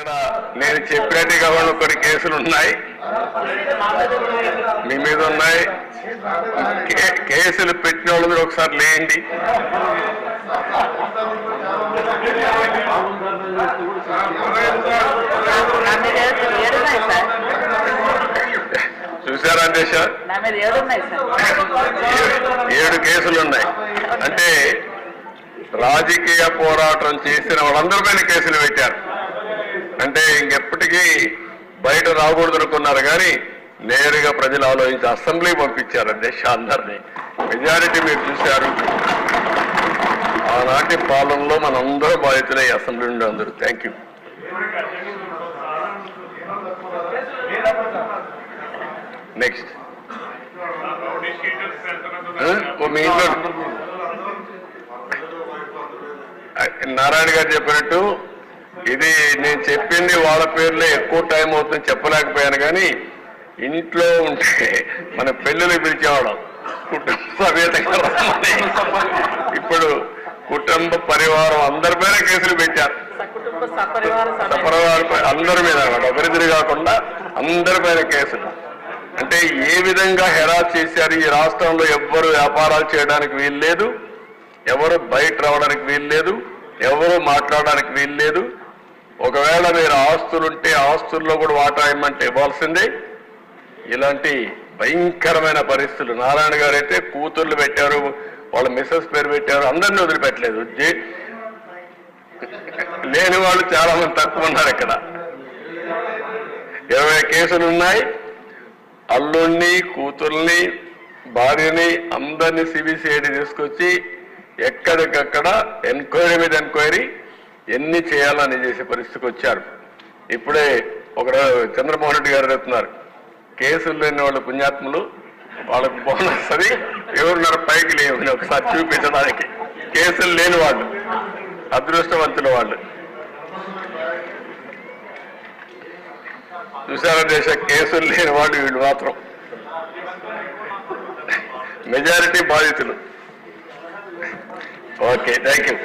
ఇక్కడ నేను చెప్పినట్టుగా కొన్ని కేసులు ఉన్నాయి, మీ మీద ఉన్నాయి. కేసులు పెట్టిన వాళ్ళు మీరు ఒకసారి లేండి. చూసారా దేశ 7 కేసులు ఉన్నాయి. అంటే రాజకీయ పోరాటం చేసిన వాళ్ళందరిపైన కేసులు పెట్టారు. అంటే ఇంకెప్పటికీ బయట రాకూడదు అనుకున్నారు, కానీ నేరుగా ప్రజలు ఆలోచించి అసెంబ్లీ పంపించారు అధ్యక్ష అందరినీ. మెజారిటీ మీరు చూశారు. ఆనాటి పాలనలో మనందరూ బాధితులే అసెంబ్లీ నుండి అందరూ. Thank you. నెక్స్ట్ మీ ఇంట్లో నారాయణ గారు చెప్పినట్టు ఇది నేను చెప్పింది వాళ్ళ పేర్లే ఎక్కువ టైం అవుతుంది చెప్పలేకపోయాను, కానీ ఇంట్లో ఉంటే మన పెళ్ళిళ్ళు పిలిచేవాళ్ళం కుటుంబ సమేతంగా. ఇప్పుడు కుటుంబ పరివారం అందరిపైన కేసులు పెట్టారు. సపరివారం అందరి మీద ఒకరిద్దరు కాకుండా అందరిపైన కేసులు. అంటే ఏ విధంగా హెరాస్ చేశారు. ఈ రాష్ట్రంలో ఎవ్వరు వ్యాపారాలు చేయడానికి వీలు లేదు, ఎవరు బయట రావడానికి వీలు లేదు, ఎవరు మాట్లాడడానికి వీలు లేదు. ఒకవేళ మీరు ఆస్తులుంటే ఆస్తుల్లో కూడా వాటా ఇమ్మంటే ఇవ్వాల్సిందే. ఇలాంటి భయంకరమైన పరిస్థితులు. నారాయణ గారు అయితే కూతుర్లు పెట్టారు, వాళ్ళ మిస్సెస్ పేరు పెట్టారు, అందరినీ వదిలిపెట్టలేదు. లేని వాళ్ళు చాలా మంది తక్కువ ఉన్నారు. ఇక్కడ 20 కేసులు ఉన్నాయి. అల్లుణ్ణి, కూతుర్ని, భార్యని అందరినీ సిబిసిఐడి తీసుకొచ్చి ఎక్కడికక్కడ ఎంక్వైరీ మీద ఎంక్వైరీ ఎన్ని చేయాలని చేసే పరిస్థితికి వచ్చారు. ఇప్పుడే ఒక చంద్రమోహన్ రెడ్డి గారు చెప్తున్నారు, కేసులు లేని వాళ్ళు పుణ్యాత్ములు, వాళ్ళకు బోనస్ అది ఎవరున్నారు పైకి లేవు ఒకసారి చూపించడానికి. కేసులు లేని వాళ్ళు అదృష్టవంతుల వాళ్ళు. చూసారా దేశ కేసులు లేని వాళ్ళు వీళ్ళు మాత్రం మెజారిటీ బాధితులు. Okay, thank you.